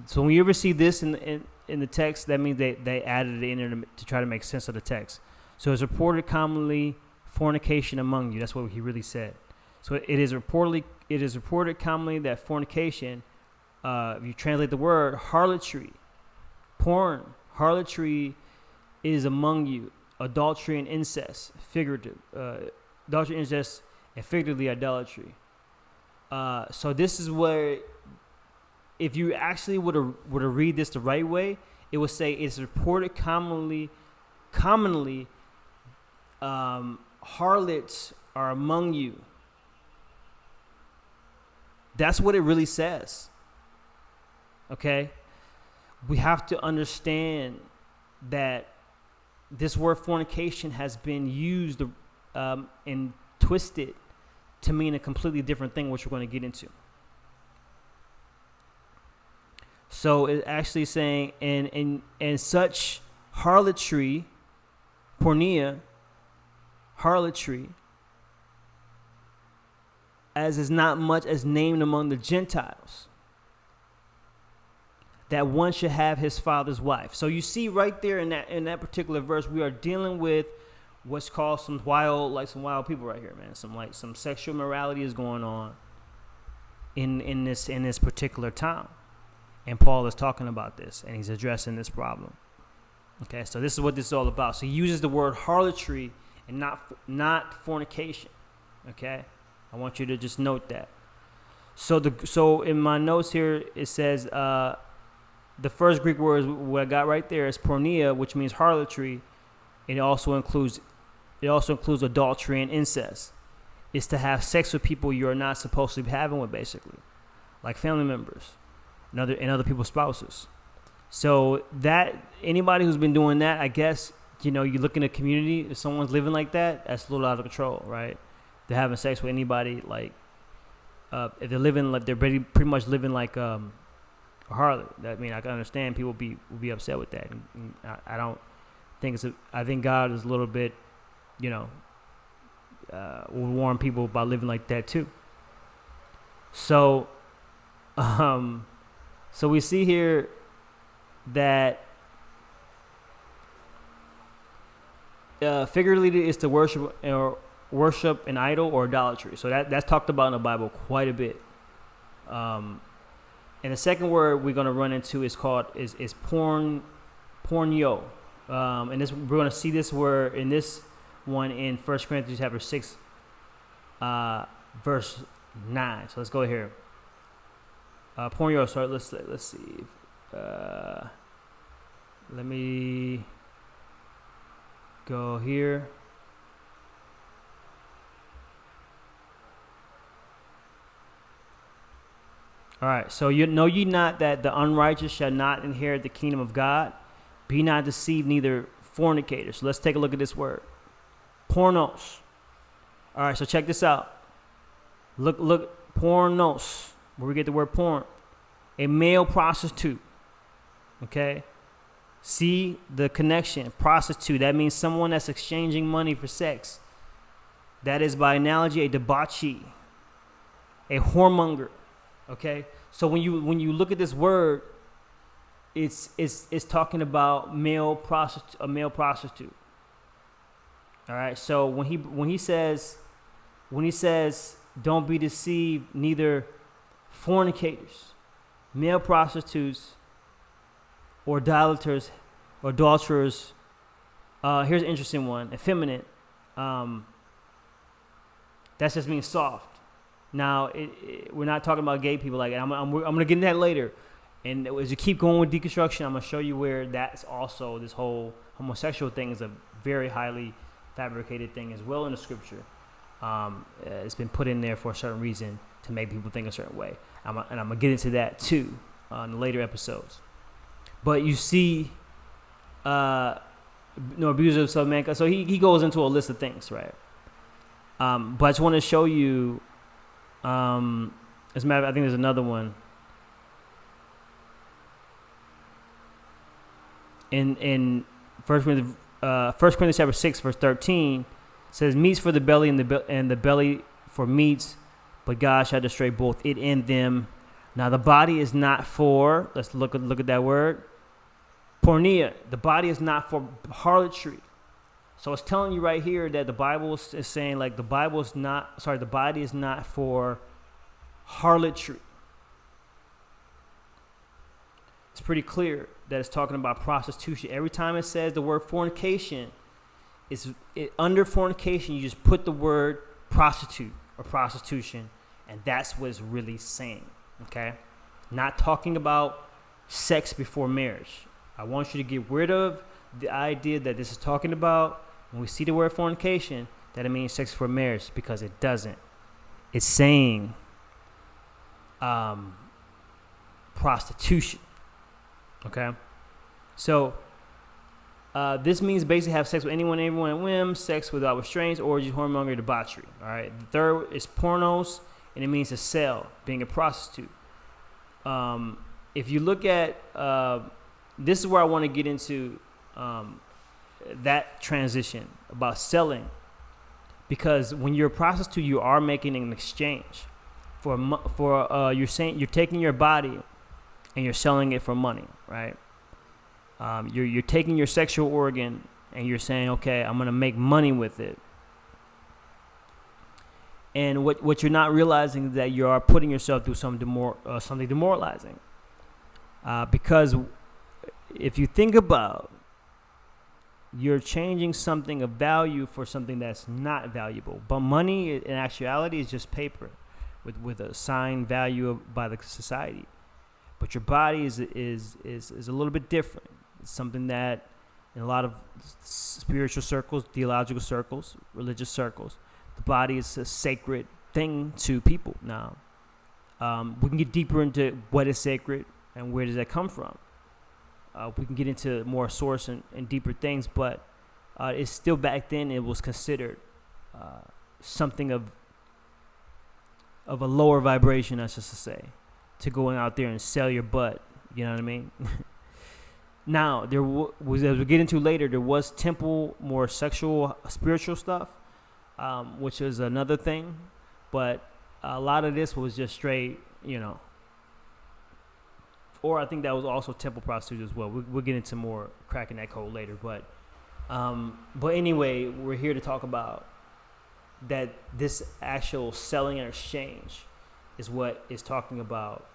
So when you ever see this in the text, that means they added it in there to try to make sense of the text. So it's reported commonly fornication among you. That's what he really said. So it is reported commonly that fornication, if you translate the word, harlotry, porn, harlotry is among you. Adultery and incest, adultery, incest, and figuratively idolatry. So this is where, if you actually were to read this the right way, it would say it's reported commonly, harlots are among you. That's what it really says. Okay? We have to understand that this word fornication has been used and twisted to mean a completely different thing, which we're going to get into. So it's actually saying, and such harlotry, porneia, harlotry, as is not much as named among the Gentiles, that one should have his father's wife. So you see right there in that particular verse, we are dealing with what's called some wild people right here, man. Some sexual morality is going on in this particular town. And Paul is talking about this, and he's addressing this problem. Okay, so this is what this is all about. So he uses the word harlotry and not fornication. Okay, I want you to just note that. So in my notes here it says the first Greek word what I got right there is porneia, which means harlotry. It also includes adultery and incest. It's to have sex with people you're not supposed to be having with, basically, like family members and other people's spouses. So that anybody who's been doing that, I guess, you look in a community, if someone's living like that, that's a little out of control, right? They're having sex with anybody, like if they're living like they're pretty much living like a harlot. I mean, I can understand people will be upset with that. And I don't think I think God is a little bit, will warn people about living like that too. So, so we see here that figuratively is to worship an idol or idolatry. So that's talked about in the Bible quite a bit. And the second word we're going to run into is pornio. And this we're going to see this word in this one in 1 Corinthians chapter 6, verse 9. So let's go here. Pornio. So let's see. Let me go here. All right, so know ye not that the unrighteous shall not inherit the kingdom of God? Be not deceived, neither fornicators. So let's take a look at this word. Pornos. All right, so check this out. Look, pornos, where we get the word porn. A male prostitute. Okay? See the connection. Prostitute, that means someone that's exchanging money for sex. That is, by analogy, a debauchee, a whoremonger. Okay, so when you look at this word, it's talking about a male prostitute. All right, so when he says don't be deceived, neither fornicators, male prostitutes, or idolaters, or adulterers. Here's an interesting one: effeminate. That's just means soft. Now, we're not talking about gay people like that. I'm going to get into that later. And as you keep going with deconstruction, I'm going to show you where that's also, this whole homosexual thing is a very highly fabricated thing as well in the scripture. It's been put in there for a certain reason to make people think a certain way. And I'm going to get into that too in the later episodes. But you see, abuse of self-mankind. So he goes into a list of things, right? But I just want to show you. As a matter of, I think there's another one. In 1 Corinthians chapter 6, verse 13, says, meats for the belly and the belly for meats, but God shall destroy both it and them. Now the body is not for, let's look at that word, porneia. The body is not for harlotry. So it's telling you right here that the Bible is saying, like, the body is not for harlotry. It's pretty clear that it's talking about prostitution. Every time it says the word fornication, under fornication, you just put the word prostitute or prostitution, and that's what it's really saying, okay? Not talking about sex before marriage. I want you to get rid of the idea that this is talking about, when we see the word fornication, that it means sex before marriage, because it doesn't. It's saying prostitution. Okay, so this means basically have sex with anyone, everyone at whim, sex without restraints, orgies, whoremonger, debauchery. All right. The third is pornos, and it means to sell, being a prostitute. If you look at this is where I want to get into that transition about selling, because when you're a prostitute, you are making an exchange for you're saying you're taking your body and you're selling it for money, right? You're taking your sexual organ and you're saying, okay, I'm gonna make money with it. And what you're not realizing is that you are putting yourself through something demoralizing. Because if you think about, you're changing something of value for something that's not valuable. But money, in actuality, is just paper with a signed value by the society. But your body is a little bit different. It's something that in a lot of spiritual circles, theological circles, religious circles, the body is a sacred thing to people. Now, we can get deeper into what is sacred and where does that come from. We can get into more source and deeper things, but it's still back then it was considered something of a lower vibration, that's just to say, to going out there and sell your butt. You know what I mean? Now, there was, as we get into later, there was temple, more sexual, spiritual stuff, which is another thing. But a lot of this was just straight, or I think that was also temple prostitutes as well. We'll get into more cracking that code later. But anyway, we're here to talk about that this actual selling and exchange is what is talking about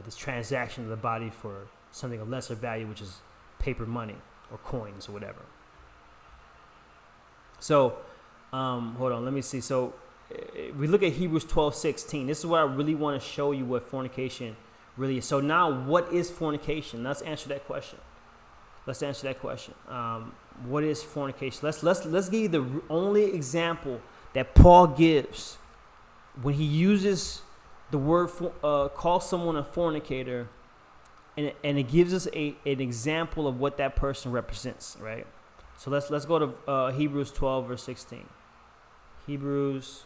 this transaction of the body for something of lesser value, which is paper money or coins or whatever. So, hold on, let me see. So, we look at Hebrews 12:16. This is what I really want to show you what fornication really is. So now, what is fornication? Let's answer that question. What is fornication? Let's give you the only example that Paul gives when he uses the word calls someone a fornicator, and it gives us an example of what that person represents, right? So let's go to Hebrews 12 verse 16. Hebrews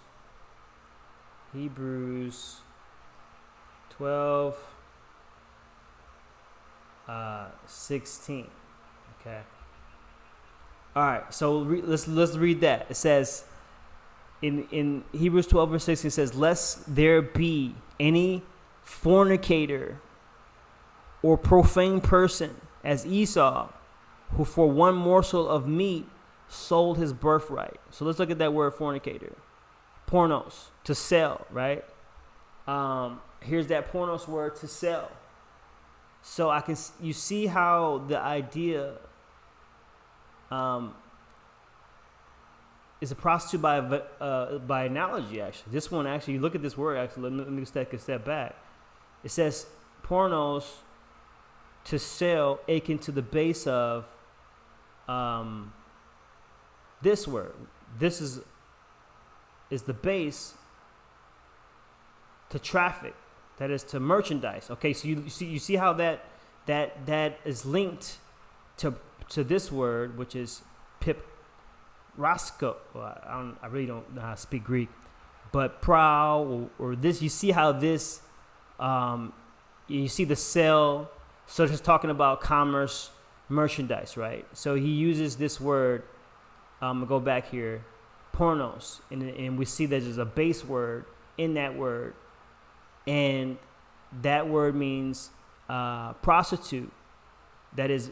12 16. Okay. All right. So let's read that. It says in Hebrews 12 verse 16, it says, "Lest there be any fornicator or profane person as Esau, who for one morsel of meat sold his birthright." So let's look at that word fornicator. Pornos, to sell, right? Here's that pornos word, to sell. So you see how the idea is a prostitute by analogy, actually. This one, actually, you look at this word, actually, let me take a step back. It says pornos, to sell, akin to the base of this word. This is the base to traffic, that is to merchandise. Okay, so you see how that is linked to this word, which is pip rasko. Well, I really don't know how to speak Greek, but prow or this. You see how this you see the sell. So it's talking about commerce, merchandise, right? So he uses this word. I'm gonna go back here, pornos, and we see that there's a base word in that word, and that word means prostitute. That is,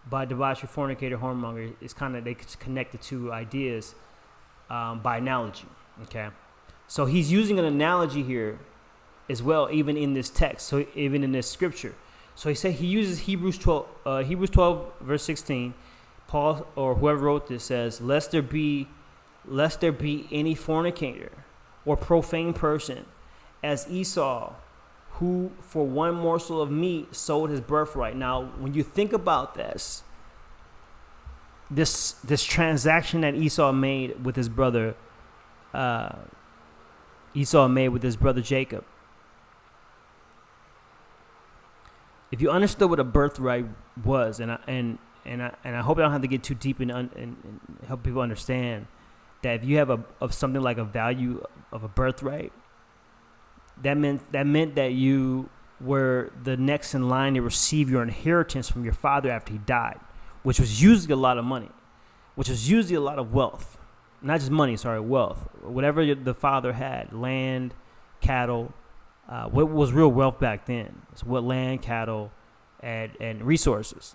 by debauchery, fornicator, whoremonger. It's kind of, they connect the two ideas by analogy. Okay, so he's using an analogy here as well, even in this text. So even in this scripture, so he uses Hebrews 12 verse 16. Paul, or whoever wrote this, says, lest there be any fornicator or profane person as Esau, who for one morsel of meat sold his birthright. Now, when you think about this transaction that Esau made with his brother Jacob, if you understood what a birthright was, and I hope I don't have to get too deep and help people understand that if you have of something like a value of a birthright, that meant that you were the next in line to receive your inheritance from your father after he died, which was usually a lot of money, which was usually a lot of wealth, not just money, wealth, whatever the father had, land, cattle, what was real wealth back then. It's what land, cattle, and resources.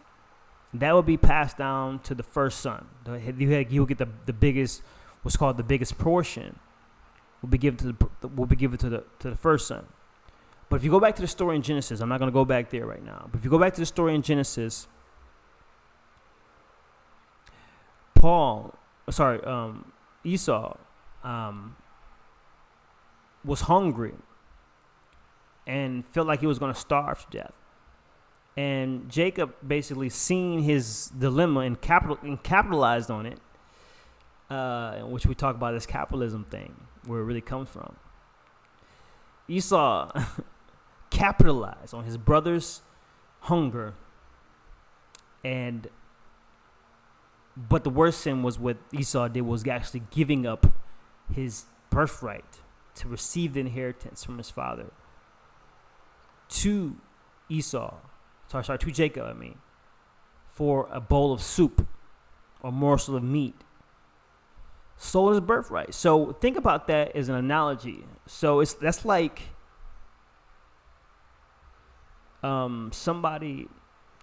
That would be passed down to the first son. You will get the biggest, what's called the biggest portion, will be given to the first son. But if you go back to the story in Genesis, I'm not going to go back there right now. But if you go back to the story in Genesis, Esau was hungry and felt like he was going to starve to death. And Jacob basically seen his dilemma and capitalized on it, which we talk about this capitalism thing, where it really comes from. Esau capitalized on his brother's hunger, but the worst sin was what Esau did was actually giving up his birthright to receive the inheritance from his father to Jacob, for a bowl of soup or morsel of meat. Sold his birthright. So think about that as an analogy. So that's like somebody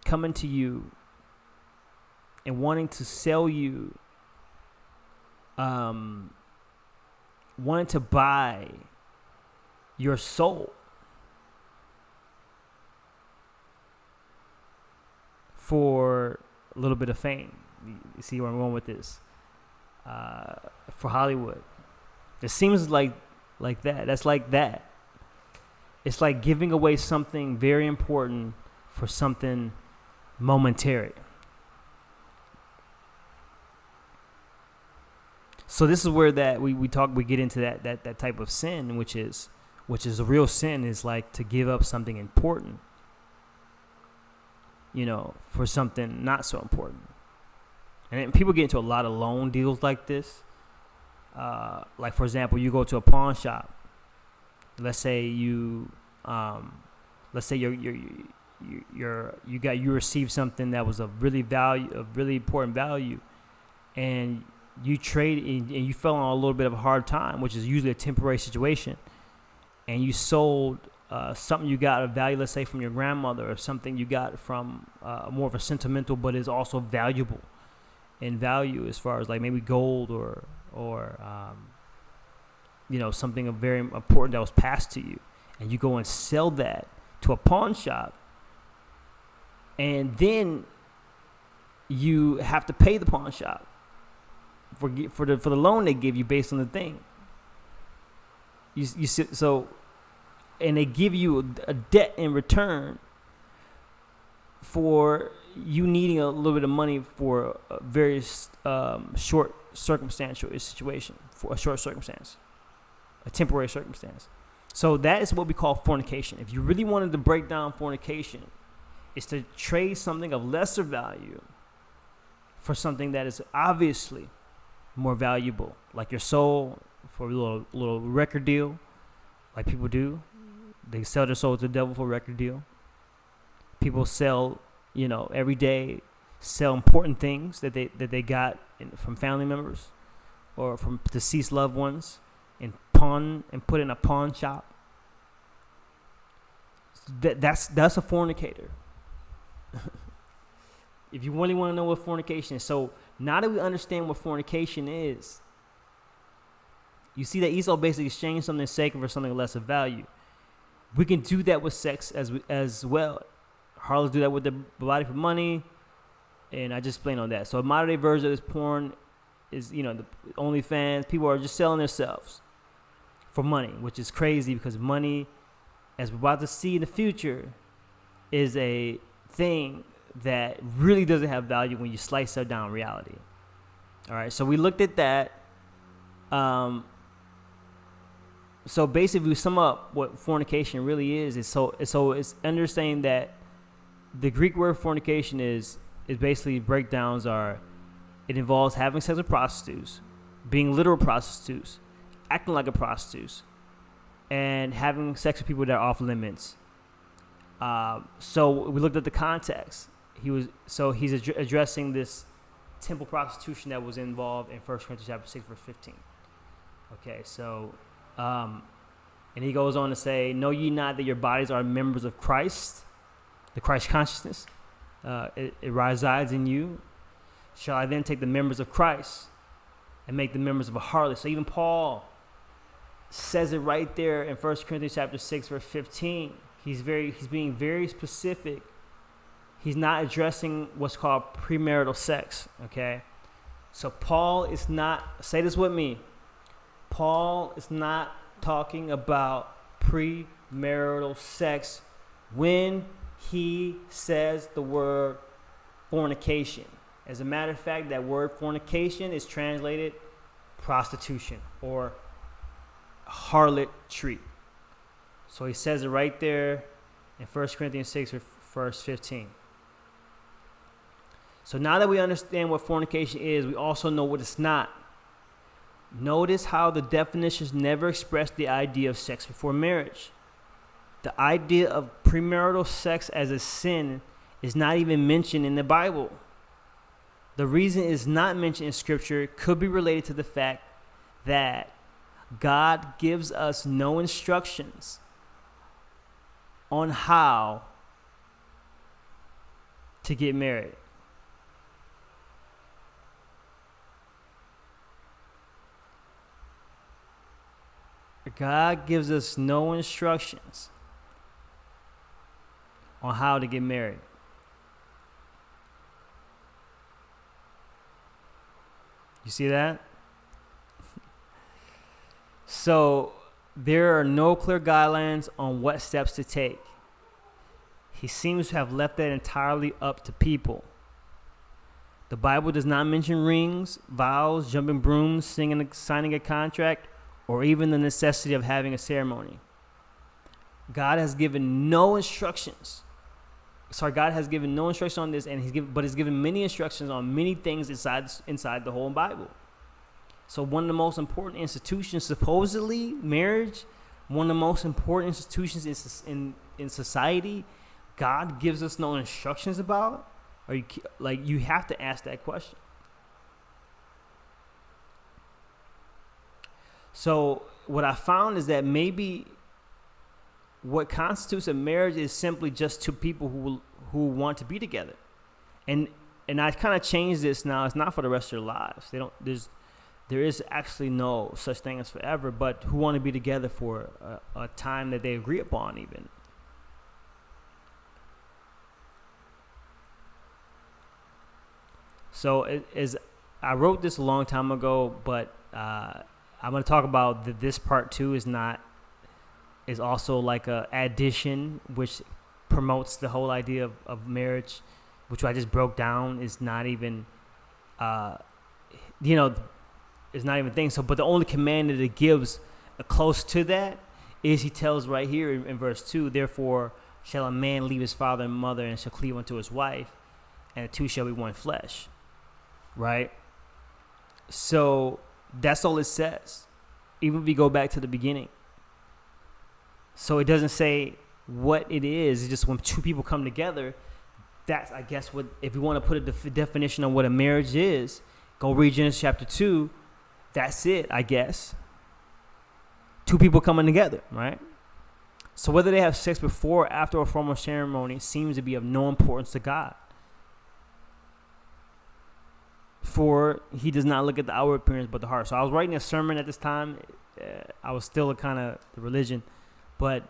coming to you and wanting to sell you, wanting to buy your soul for a little bit of fame. You see where I'm going with this? For Hollywood. It seems like that. That's like that. It's like giving away something very important for something momentary. So this is where that we get into that type of sin, which is a real sin, is like to give up something important, for something not so important. And people get into a lot of loan deals like this. Like, for example, you go to a pawn shop. Let's say you received something that was of really important value, and you trade and you fell on a little bit of a hard time, which is usually a temporary situation, and you sold something you got of value, let's say from your grandmother, or something you got from more of a sentimental, but is also valuable in value, as far as like maybe gold or something very important that was passed to you, and you go and sell that to a pawn shop, and then you have to pay the pawn shop for the loan they give you based on the thing. And they give you a debt in return for you needing a little bit of money for a very short circumstantial situation, for a short circumstance, a temporary circumstance. So that is what we call fornication. If you really wanted to break down fornication, it's to trade something of lesser value for something that is obviously more valuable, like your soul, for a little record deal, like people do. They sell their soul to the devil for a record deal. People sell, every day, sell important things that they got from family members or from deceased loved ones, and put in a pawn shop. That's a fornicator. If you really want to know what fornication is, so now that we understand what fornication is, you see that Esau basically exchanged something sacred for something of lesser value. We can do that with sex as well. Harlots do that with their body for money, and I just explained on that. So a modern day version of this porn is, the OnlyFans. People are just selling themselves for money, which is crazy, because money, as we're about to see in the future, is a thing that really doesn't have value when you slice it down reality. All right, so we looked at that. So basically, we sum up what fornication really is. It's understanding that the Greek word fornication is basically breakdowns are, it involves having sex with prostitutes, being literal prostitutes, acting like a prostitute, and having sex with people that are off limits. So we looked at the context. He's addressing this temple prostitution that was involved in 1 Corinthians chapter 6, verse 15. Okay, so, and he goes on to say, know ye not that your bodies are members of Christ, the Christ consciousness, it resides in you. Shall I then take the members of Christ and make them members of a harlot? So even Paul says it right there in 1 Corinthians chapter 6, verse 15. He's being very specific. He's not addressing what's called premarital sex, okay? So Paul is not, say this with me, Paul is not talking about premarital sex when he says the word fornication. As a matter of fact, that word fornication is translated prostitution or harlotry. So he says it right there in 1 Corinthians 6, verse 15. So now that we understand what fornication is, we also know what it's not. Notice how the definitions never express the idea of sex before marriage. The idea of premarital sex as a sin is not even mentioned in the Bible. The reason it's not mentioned in Scripture could be related to the fact that God gives us no instructions on how to get married. God gives us no instructions on how to get married. You see that? So there are no clear guidelines on what steps to take. He seems to have left that entirely up to people. The Bible does not mention rings, vows, jumping brooms, signing a contract, or even the necessity of having a ceremony. God has given no instructions. God has given no instruction on this, but he's given many instructions on many things inside the whole Bible. So one of the most important institutions, supposedly marriage, one of the most important institutions in society, God gives us no instructions about. You have to ask that question. So what I found is that maybe what constitutes a marriage is simply just two people who want to be together, and I kind of changed this now. It's not for the rest of their lives. There is actually no such thing as forever, but who want to be together for a time that they agree upon, even. So as I wrote this a long time ago, but I'm going to talk about this part too. Is also like a addition, which promotes the whole idea of marriage, which I just broke down. Is not even, is not even a thing. So, but the only command that it gives close to that is he tells right here in verse 2, therefore shall a man leave his father and mother and shall cleave unto his wife, and the two shall be one flesh. Right? So that's all it says. Even if we go back to the beginning. So it doesn't say what it is. It's just when two people come together, that's, I guess, what, if you want to put a definition on what a marriage is, go read Genesis chapter 2. That's it, I guess. Two people coming together, right? So whether they have sex before or after a formal ceremony seems to be of no importance to God. For he does not look at the outward appearance but the heart. So I was writing a sermon at this time. I was still a kind of religion. But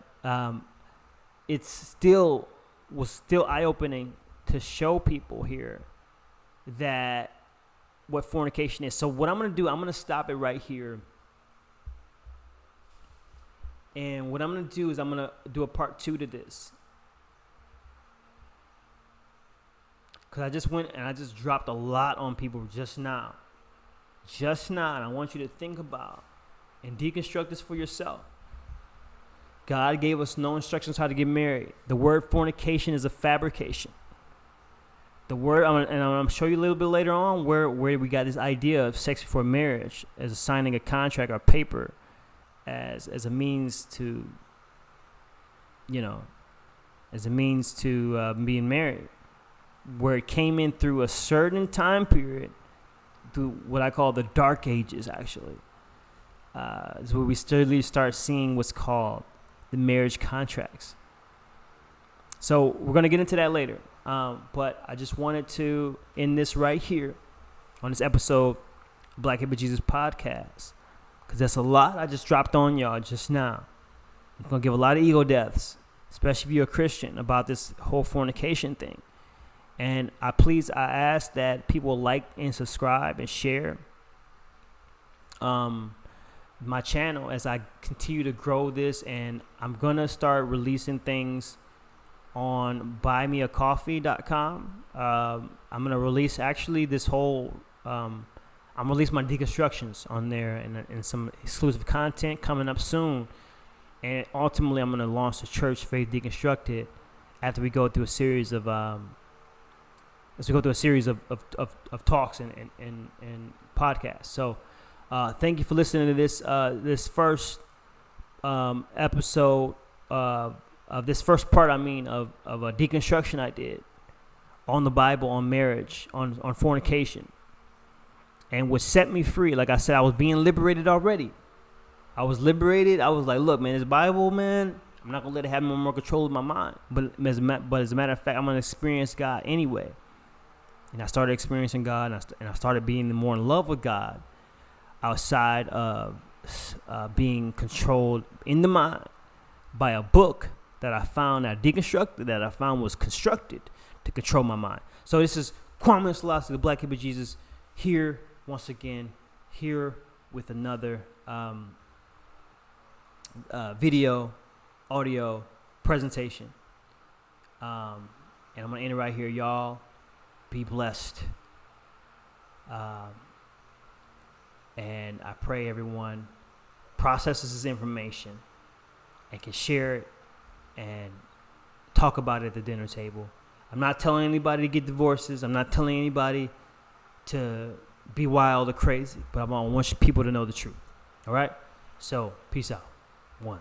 it was still eye-opening to show people here that what fornication is. So what I'm going to do, I'm going to stop it right here. And what I'm going to do is I'm going to do a part 2 to this. Because I just went and I just dropped a lot on people just now. And I want you to think about and deconstruct this for yourself. God gave us no instructions how to get married. The word fornication is a fabrication. The word, and I'm going to show you a little bit later on where we got this idea of sex before marriage as signing a contract or paper as a means to, being married. Where it came in through a certain time period, through what I call the dark ages, actually. Is where we steadily start seeing what's called the marriage contracts. So we're going to get into that later. But I just wanted to end this right here on this episode of Black Hippie Jesus podcast, because that's a lot I just dropped on y'all just now. I'm going to give a lot of ego deaths, especially if you're a Christian, about this whole fornication thing. And I ask that people like and subscribe and share my channel as I continue to grow this. And I'm going to start releasing things on buymeacoffee.com. I'm going to release actually this whole, I'm going to release my deconstructions on there and some exclusive content coming up soon. And ultimately, I'm going to launch the church, Faith Deconstructed, after we go through a series of, talks and podcasts. So thank you for listening to this first episode of this first part, of a deconstruction I did on the Bible, on marriage, on fornication. And what set me free, like I said, I was being liberated already. I was liberated. I was like, look, man, this Bible, man, I'm not going to let it have more control of my mind. But as a matter of fact, I'm going to experience God anyway. And I started experiencing God, and I started being more in love with God outside of being controlled in the mind by a book that I found was constructed to control my mind. So this is Kwame Selassie, the Black Hippie Jesus, here once again, here with another video, audio presentation. And I'm going to end it right here, y'all. Be blessed. And I pray everyone processes this information and can share it and talk about it at the dinner table. I'm not telling anybody to get divorces. I'm not telling anybody to be wild or crazy. But I want people to know the truth. All right? So, peace out. 1.